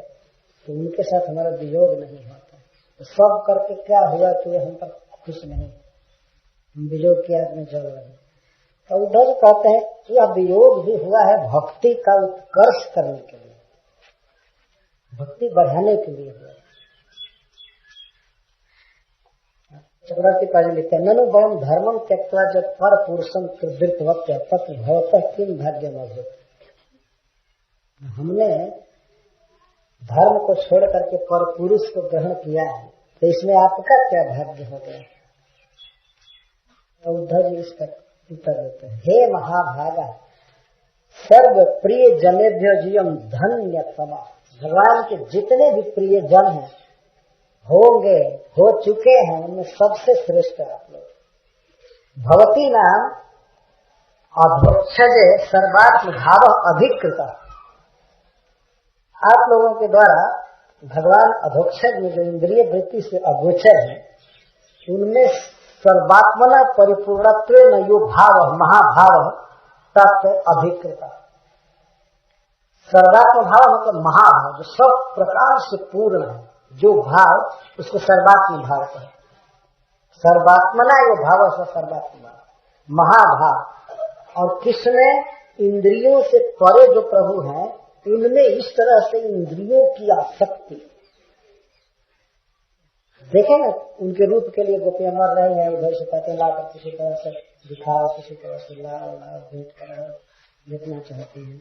तो उनके साथ हमारा वियोग नहीं होता। तो सब करके क्या हुआ कि वे हम पर खुश नहीं, हम वियोग की आग में जल रहे। तो उद्धव जी कहते हैं कि यह वियोग भी हुआ है भक्ति का उत्कर्ष करने के लिए, भक्ति बढ़ाने के लिए हुआ। चक्रवर्ती पाजी लिखते हैं, ननु वयम धर्मम त्यक्त्वा जब पर पुरुषम कृतवत्य तत्र भवतः किम भाग्यम अभूत्। हमने धर्म को छोड़ करके पर पुरुष को ग्रहण किया है, तो इसमें आपका क्या भाग्य हो गया। तो उद्धव जी इसका उत्तर देते हैं, हे महाभागा सर्व प्रिय जनेभ्यो जीवम धन्य तमा। भगवान के जितने भी प्रिय जन हैं, होंगे, हो चुके हैं, उनमें सबसे श्रेष्ठ आप लोग। भवती नाम अभोक्षजे सर्वात्म भाव अधिकृत। आप लोगों के द्वारा भगवान अधोक्षज में जो इंद्रिय वृत्ति से अगोचर है, उनमें सर्वात्मना परिपूर्णत्व न यो भाव महाभाव तत्व अधिकृत। सर्वात्म भाव मतलब महाभाव, जो सब प्रकार से पूर्ण है, जो भाव उसको सर्वात्म भाव है। सर्वात्मना यो भाव से सर्वात्मा महाभाव। और किसमें? इंद्रियों से परे जो प्रभु हैं, उनमें इस तरह से इंद्रियों की आसक्ति। देखें ना, उनके रूप के लिए गोपियां मर रही हैं, उधर से कहते ला कर किसी तरह से दिखाओ, किसी तरह से लाओ भेंट करो, देखना चाहती हैं।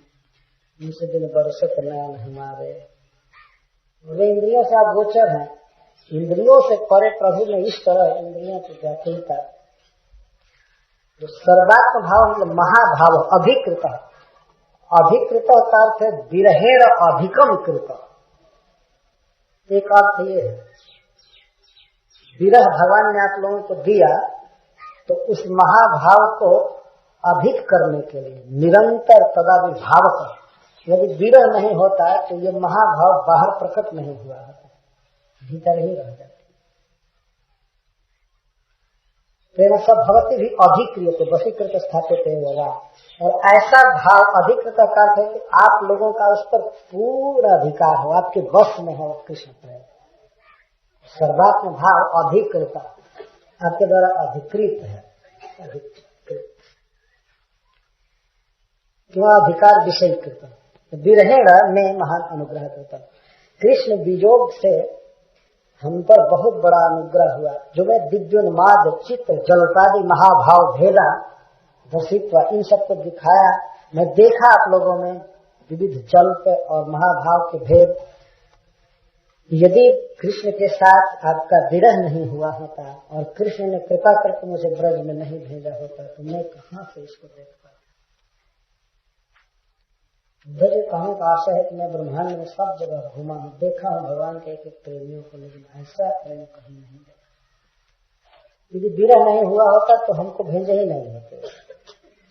उनसे दिन बरसत नयन हमारे, वे इंद्रियों से आप गोचर हैं। इंद्रियों से परे प्रभु ने इस तरह इंद्रियों की व्याकुलता, जो सर्वात्म भाव मतलब महाभाव अधिकृत। अधिकृत का अर्थ है विरहेण अधिकम कृत। एक अर्थ ये है, विरह भगवान ने आप लोगों को दिया तो उस महाभाव को अधिक करने के लिए निरंतर तदाविभाव कर, यदि विरह नहीं होता है तो ये महाभाव बाहर प्रकट नहीं हुआ होता, भीतर ही रह जाता। प्रेम सब भगवती भी अधिक्रियते वशीकृत स्थापित होगा। और ऐसा भाव अधिकृत का अर्थ है कि आप लोगों का उस पर पूरा अधिकार हो, आपके वश में हो कृष्ण प्रेम। सर्वात्म भाव अधिकृत, आपके द्वारा अधिकृत है। क्यों अधिकार विषयीकृत, विरहेण में महान अनुग्रह होता। कृष्ण वियोग से हम पर बहुत बड़ा अनुग्रह हुआ, जो मैं दिव्योन्माद चित्त जलतादि महाभाव भेदा दर्शित्व इन सबको दिखाया। मैं देखा आप लोगों में विविध जल पे और महाभाव के भेद। यदि कृष्ण के साथ आपका विरह नहीं हुआ होता और कृष्ण ने कृपा करके मुझे ब्रज में नहीं भेजा होता तो मैं कहाँ से इसको देख पाता। ब्रज कहने का आशा है कि मैं ब्रह्मांड में सब जगह घूमा हूँ, देखा हूँ भगवान के एक प्रेमियों को, लेकिन ऐसा प्रेम कहीं नहीं देखा। यदि विरह नहीं हुआ होता तो हमको भेजे ही नहीं होते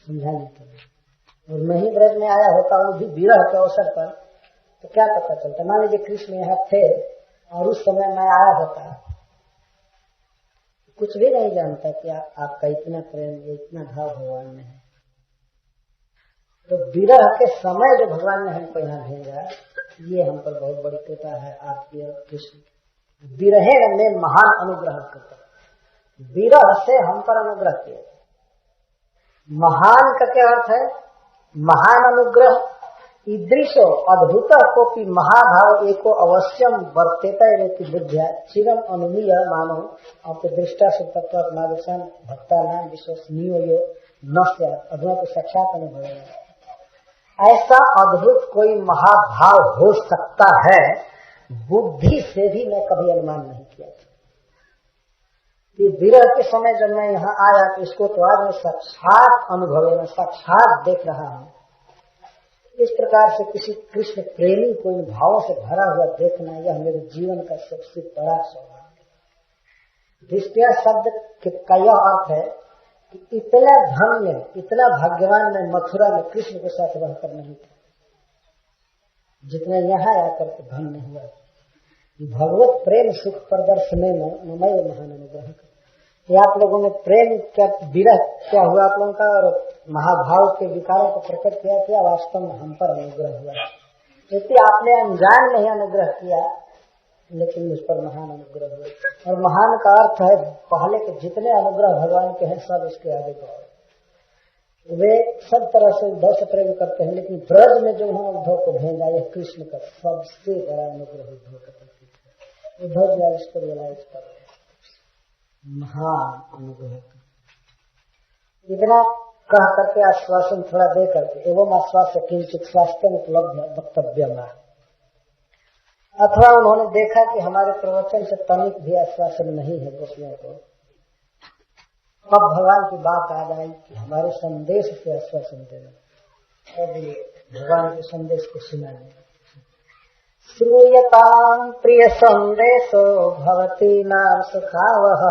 समझाने के लिए। और मैं ही ब्रज में आया होता वो भी विरह के अवसर पर, तो क्या पता चलता। मान लीजिए कृष्ण यहाँ थे और उस समय मैं आया होता, कुछ भी नहीं जानता कि आपका इतना प्रेम, इतना भाव भगवान में है। तो विरह के समय जो भगवान ने हमको यहाँ भेजा, ये हम पर बहुत बड़ी कृपा है आपकी और कृष्ण। विरहेण में महान अनुग्रह करता, विरह से हम पर अनुग्रह किया। महान का क्या अर्थ है? महान अनुग्रह ईदृशो अद्भुत कोपि महाभाव एको अवश्यम वर्तेता रेति बुद्धिया चिरम अनुमीय मानो आपके दृष्टा सुतत्वात्मादर्शन भक्ता नाम विश्वसनीयो यो न अधुना तो साक्षात अनुभव है। ऐसा अद्भुत कोई महाभाव हो सकता है, बुद्धि से भी मैं कभी अनुमान नहीं किया। ये विरह के समय जब मैं यहाँ आया तो इसको तो आज मैं साक्षात अनुभव में साक्षात देख रहा हूँ। इस प्रकार से किसी कृष्ण प्रेमी को इन भावों से भरा हुआ देखना, यह मेरे जीवन का सबसे बड़ा सौभाग्य। दृष्टिया शब्द का यह अर्थ है कि इतना धन्य, इतना भाग्यवान मैं मथुरा में कृष्ण के साथ रहकर नहीं था, जितना यहाँ आकर के धन्य हुआ। भगवत प्रेम सुख प्रदर्शने में ममय महान अनुग्रह। ये आप लोगों ने प्रेम क्या, विरह क्या हुआ आप लोगों का, और महाभाव के विकारों को प्रकट किया, क्या वास्तव में हम पर अनुग्रह हुआ। क्योंकि आपने अनजान नहीं अनुग्रह किया, लेकिन मुझ पर महान अनुग्रह हुआ। और महान का अर्थ है पहले के जितने अनुग्रह भगवान के हैं सब इसके आगे गौर। वे सब तरह से उद्धव से प्रेम करते हैं, लेकिन ब्रज में जो उन्होंने उद्धव को भेजा, यह कृष्ण का सबसे बड़ा अनुग्रह उद्धव का प्रतीक है। उद्धव जी इसको रियलाइज कर महान अनुग्रह। इतना कह करके आश्वासन थोड़ा दे करके एवं आश्वासन किंचित स्वास्थ्य उपलब्ध वक्तव्य में, अथवा उन्होंने देखा कि हमारे प्रवचन से तनिक भी आश्वासन नहीं है गोपियों को, तब भगवान की बात आ जाए कि हमारे संदेश से आश्वासन देना, तब भगवान के संदेश को सुनाने। श्रूयतां प्रिय संदेशो भवती नाम सुखावह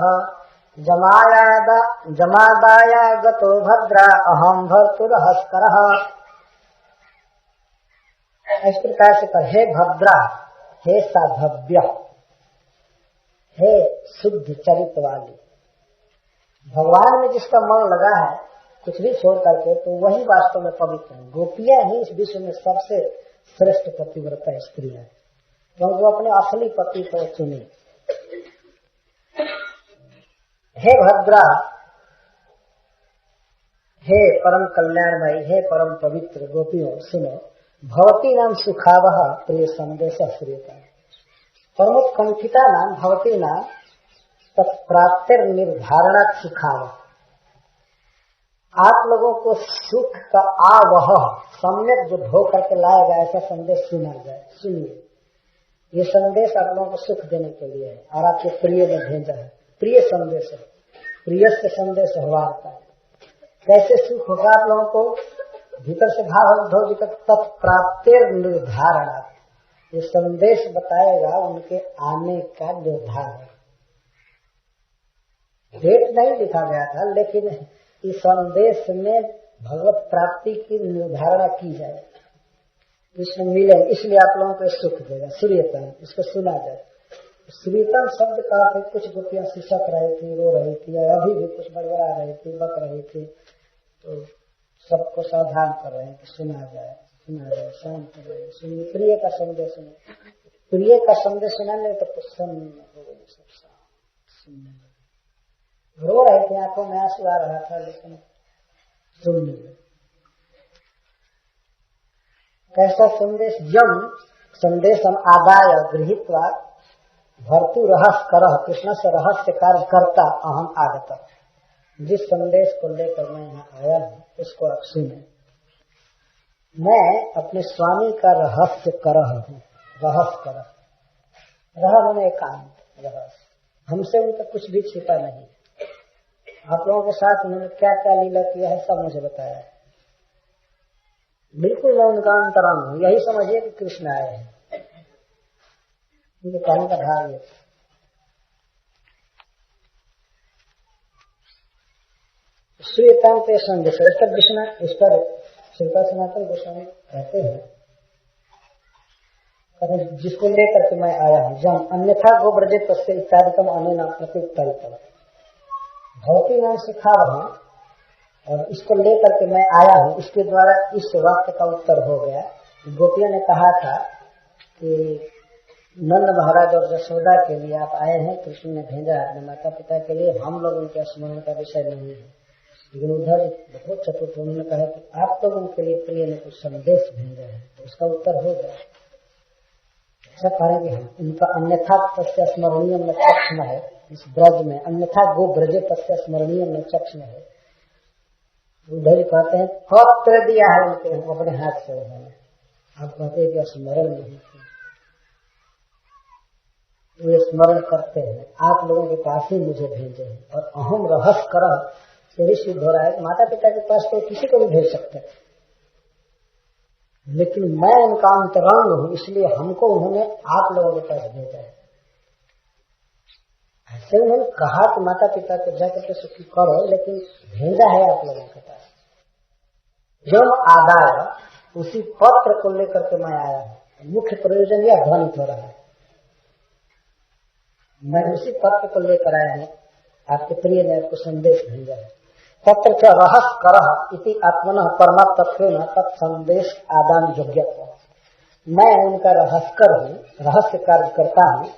जमादाया गतो भद्रा अहम भर्तुरहस्करः। इस प्रकार से कहे, हे भद्रा, हे साधव्य, हे शुद्ध चरित्र वाली। भगवान में जिसका मन लगा है कुछ भी छोड़ करके, तो वही वास्तव में पवित्र है। गोपियां ही इस विश्व में सबसे श्रेष्ठ पतिव्रता स्त्री है, क्योंकि वो अपने असली पति को चुनी। हे भद्रा, हे परम कल्याणमयी, हे परम पवित्र गोपियों सुनो, भवती नाम सुखावह प्रिय संदेश श्रूयता। प्रमुत्कंठिता नाम भवती नाम तत्प्राप्तिर निर्धारणात् सुखावह। आप लोगों को सुख का आवह सम्यक जो ढो करके लाएगा, ऐसा संदेश सुना जाए। सुनिए, ये संदेश आप लोगों को सुख देने के लिए है और आपके प्रिय ने भेजा है। प्रिय संदेश है, प्रिय से संदेश होता है। कैसे सुख होगा आप लोगों को? भीतर से भाव उद्धव जी का तत्प्राप्तिर निर्धारण, ये संदेश बताएगा उनके आने का निर्धारण। डेट नहीं लिखा गया था, लेकिन इस संदेश में भगवत प्राप्ति की निर्धारणा की जाए, कृष्ण मिले, इसलिए आप लोगों को सुख देगा। सूर्यतम, इसको सुना जाए। सूर्यतम शब्द का अर्थ कुछ गोपियां सिसक रही थी, रो रही थी, अभी भी कुछ बड़बड़ा रही थी, बक रही थी, तो सबको सावधान कर रहे हैं कि सुना जाए, शांत रहे, सुनिए। प्रिय का संदेश सुने, प्रिय का संदेश सुनाने तो प्रसन्न हो गए सब, सुनने रो रहे थे, आंखों में आंसू आ रहा था, लेकिन सुनने कैसा संदेश। यम संदेशम आदाय गृहीत्वा भर्तु रहस्य कर, कृष्ण से रहस्य कार्य करता अहम आगता। जिस संदेश को लेकर मैं यहाँ आया हूँ उसको आप सुने। मैं अपने स्वामी का रहस्य कर हूँ, रहस्य कर, रह मैंने एकांत रहस्य, हमसे उनका कुछ भी छिपा नहीं। आप लोगों के साथ उन्होंने क्या क्या लीला किया है सब मुझे बताया है, बिल्कुल मैं उनका अंतरंग हूँ। यही समझिए कि कृष्ण आए हैं, उनके कहने का भाव ये। श्रीकांत संदेश इस पर श्रीका सनातन गोस्वामी कहते हैं, जिसको लेकर के मैं आया हूँ। जब अन्यथा गोब्रजे तस्य इत्यादिकम अनेन प्रत्युत्तरितम, भौतिक नाम सिखा रहा हूँ और इसको लेकर के मैं आया हूँ, इसके द्वारा इस वाक्य का उत्तर हो गया। गोपियों ने कहा था कि नंद महाराज और यशोदा के लिए आप आए हैं, कृष्ण ने भेजा अपने माता पिता के लिए, हम लोग उनके स्मरण का विषय नहीं है। लेकिन उधर बहुत चतुर्थ, उन्होंने कहा कि आप तो उनके लिए प्रिय ने कुछ संदेश भेजा है, तो उसका उत्तर हो गया। ऐसा कहेंगे हम, उनका अन्यथा तस्य स्मरणीय में चक्षण है, इस ब्रज में अन्यथा गो ब्रजे तस्य स्मरणीय में चक्षण है। उधर कहते हैं पत्र दिया है उनके अपने हाथ से उन्होंने, आप कहते हैं कि स्मरण नहीं, वे स्मरण करते हैं आप लोगों के पास ही मुझे भेजे हैं। और अहम रहस्य कर यही सिद्ध हो रहा है, माता पिता के पास तो किसी को भी भेज सकते हैं, लेकिन मैं उनका अंतरंग हूँ, इसलिए हमको उन्होंने आप लोगों के पास भेजा है। ऐसे उन्होंने कहा कि माता पिता को जाकर के सुखी करो, लेकिन भेजा है आप लोगों के पास। जब आदाय, उसी पत्र को लेकर के मैं आया हूँ। मुख्य प्रयोजन यह ध्वनित हो रहा है, मैं उसी पत्र को लेकर आया हूँ, आपके प्रिय ने आपको संदेश भेजा है। तत्र च रहस्य करह इति आत्मनः परमात्मत्वेन तत्संदेश आदान योग्यत्व। मैं उनका रहस्कर हूँ, रहस्य कार्य करता हूँ,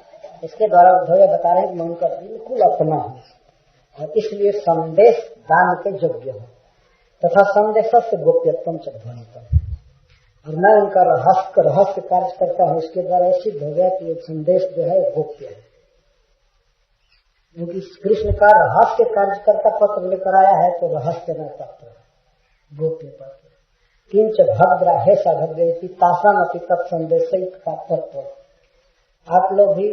इसके द्वारा उद्धव बता रहे हैं कि मैं उनका बिल्कुल अपना हूँ और इसलिए संदेश दान के योग्य हूँ। तथा संदेश से गोप्यत्वम च ध्वनितम, और मैं उनका रहस्य कार्य करता हूँ, इसके द्वारा सिद्ध हो गया कि संदेश जो है गोप्य है। क्योंकि कृष्ण का रहस्य कार्यकर्ता पत्र लेकर आया है, तो रहस्य में पत्र, गोप्य पत्र। किंच भद्रा है सभद्रे तासान अपि तत्संदेश का तत्व। आप लोग भी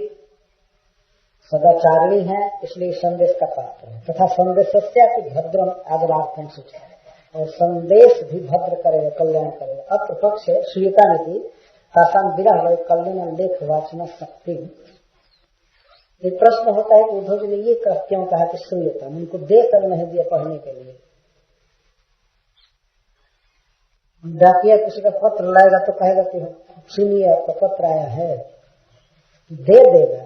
सदाचारिणी हैं, इसलिए संदेश का पात्र है। तथा संदेशस्यापि भद्रम आदरार्थम सूचना, और संदेश भी भद्र करेगा, कल्याण करेगा। अत्र पक्ष श्रीता नीति तासान विरह कल्याण लेख वाचना शक्ति। एक प्रश्न होता है कि उद्धव जी ने ये क्यों कहा कि श्रूयता, उनको देकर नहीं दिया पढ़ने के लिए। डाकिया किसी का पत्र लाएगा तो कहेगा कि सुनिए आपका पत्र आया है, दे देगा।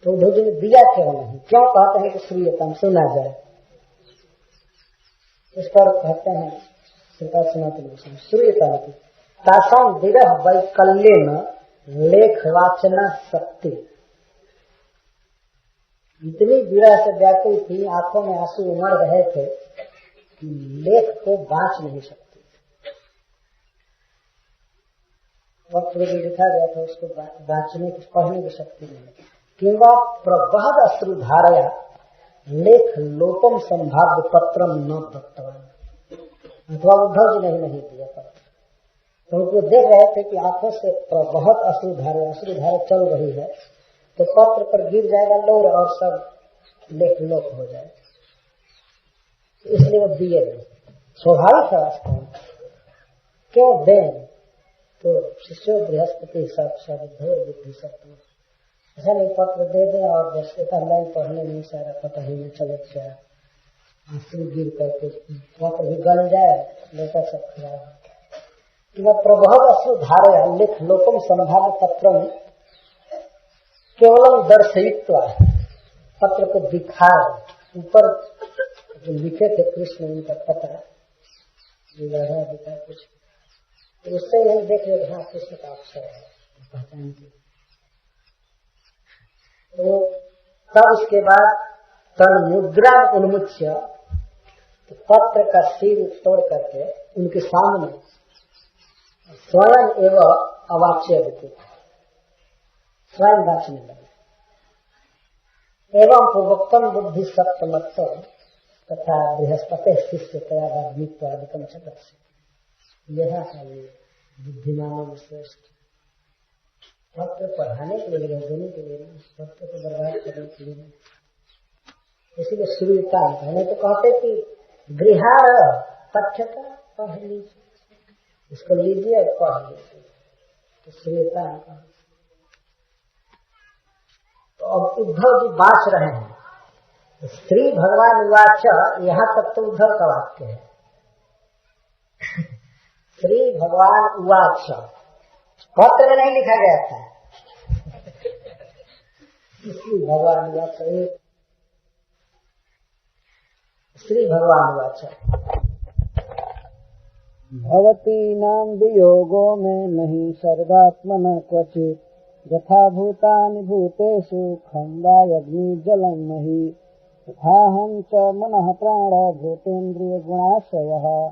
तो उद्धव जी ने दिया क्यों नहीं, क्यों कहते हैं कि श्रूयता सुना जाए। इस पर कहते हैं श्रीता सनातन गोस्वामी, श्रूयता तासाम विरह वैकल्येन लेख वाचना शक्ति। इतनी विरह से व्याकुल थी, आंखों में आंसू उमड़ रहे थे कि लेख को बाँच नहीं सकती। वक्त में लिखा गया था उसको बाँचने की, पढ़ने की शक्ति नहीं। किंवा प्रबहद अश्रुधारया लेख लोपम संभाव्य पत्रम न दत्तवान, अथवा उद्धव जी ने नहीं दिया पत्र, क्योंकि तो देख रहे थे कि आंखों से बहुत अश्रुधारा चल रही है, तो पत्र पर गिर जाएगा लोर और सब लेख लोप हो जाए, इसलिए वो दिए नहीं। स्वाभाविक है वास्तव में, क्यों दें। तो शिष्यो बृहस्पति सब बुद्धि सत्व, ऐसा नहीं पत्र दे दें और बस एक लाइन पढ़ने में सारा पता ही नहीं चले क्या आंसू गिर करके पत्र भी गल जाए, लेकर सब खराब हो। प्रभव अश्रु धारया लेख लोकम संभाव्य पत्र में केवलम दर्शयित्वा, पत्र को दिखाए, ऊपर जो लिखे थे कृष्ण उनका पता कुछ, तो उससे यही देख रहे हाँ कृष्ण का अक्षर है पहचान के। तो तब उसके बाद तन मुद्रा उन्मुच्य, तो पत्र का सिर तोड़ करके उनके सामने स्वयं एवं अवाच्य व्यक्ति स्वयं वाचने लगे। एवं पूर्वोक्तम बुद्धि सप्तमत्व तथा बृहस्पति शिष्य तया वाग्मित्वादिकम जगत से, यह है बुद्धिमानों में श्रेष्ठ। पत्र पढ़ाने के लिए, देने के लिए, पत्र को बर्बाद करने के लिए। इसीलिए श्रीता पहले तो कहते कि गृहार पठ्यता पढ़ लीजिए, इसको लीजिए और पढ़ लीजिए, तो श्रीता। तो अब उद्धव जी बाँच रहे हैं, श्री भगवान उवाच, यहाँ तक तो उद्धव का वाक्य है। श्री भगवान उवाच पत्र में नहीं लिखा गया था, श्री भगवान उवाच, श्री भगवान उवाच भवती नाम वियोगो में नहीं सर्वात्मन क्वचित्, यथा भूतानि भूतेषु खम्बायग्नि जलं नहि, तथाहं च मनः प्राण भूतेन्द्रिय गुणाश्रयः,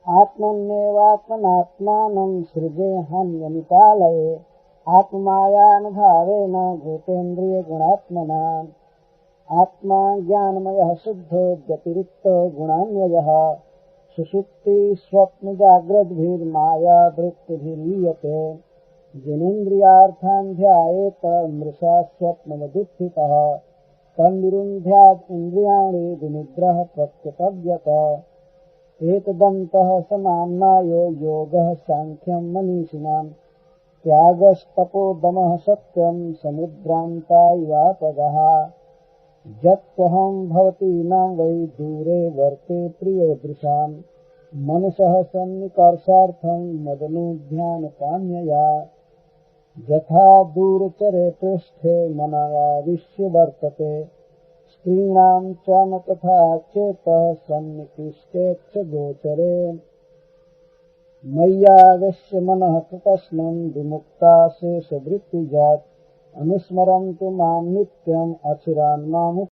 आत्मन्येवात्मनात्मानं सृजेऽहन्यनुपालये, आत्मायानुभावेन भूतेन्द्रिय गुणात्मना। आत्मा ज्ञानमयः शुद्धो व्यतिरिक्तो गुणान्वयः, सुषुप्ति स्वप्न जाग्रद्भिर्माया वृत्तिभिरीयते, जिनेन्द्रियार्थान् ध्यायेत मृषा स्वप्नवदुत्थितः, तन्निरुन्ध्यात् इन्द्रियाणि विनिद्रः प्रत्यपद्यत। एतदन्तः समाम्नायो योगः सांख्यं मनीषिणां, त्यागस्तपोदमः सत्यं समुद्रान्ता इवापगः। यत्त्वहं भवतीनां वै दूरे वर्ते प्रियोदृशाम्, मनसः सन्निकर्षार्थं मदनुध्यानकाम्यया, यथा दूरचरे पृष्ठे मनायाविश्य वर्तते, स्त्रीणां च न तथा चेतः सन्निकृष्टे च गोचरे। मय्यावेश्य मनः कृतस्नं विमुक्ता शेषवृत्तिजात्, अनुस्मरन्तु मां नित्यम् अचिरान् माम्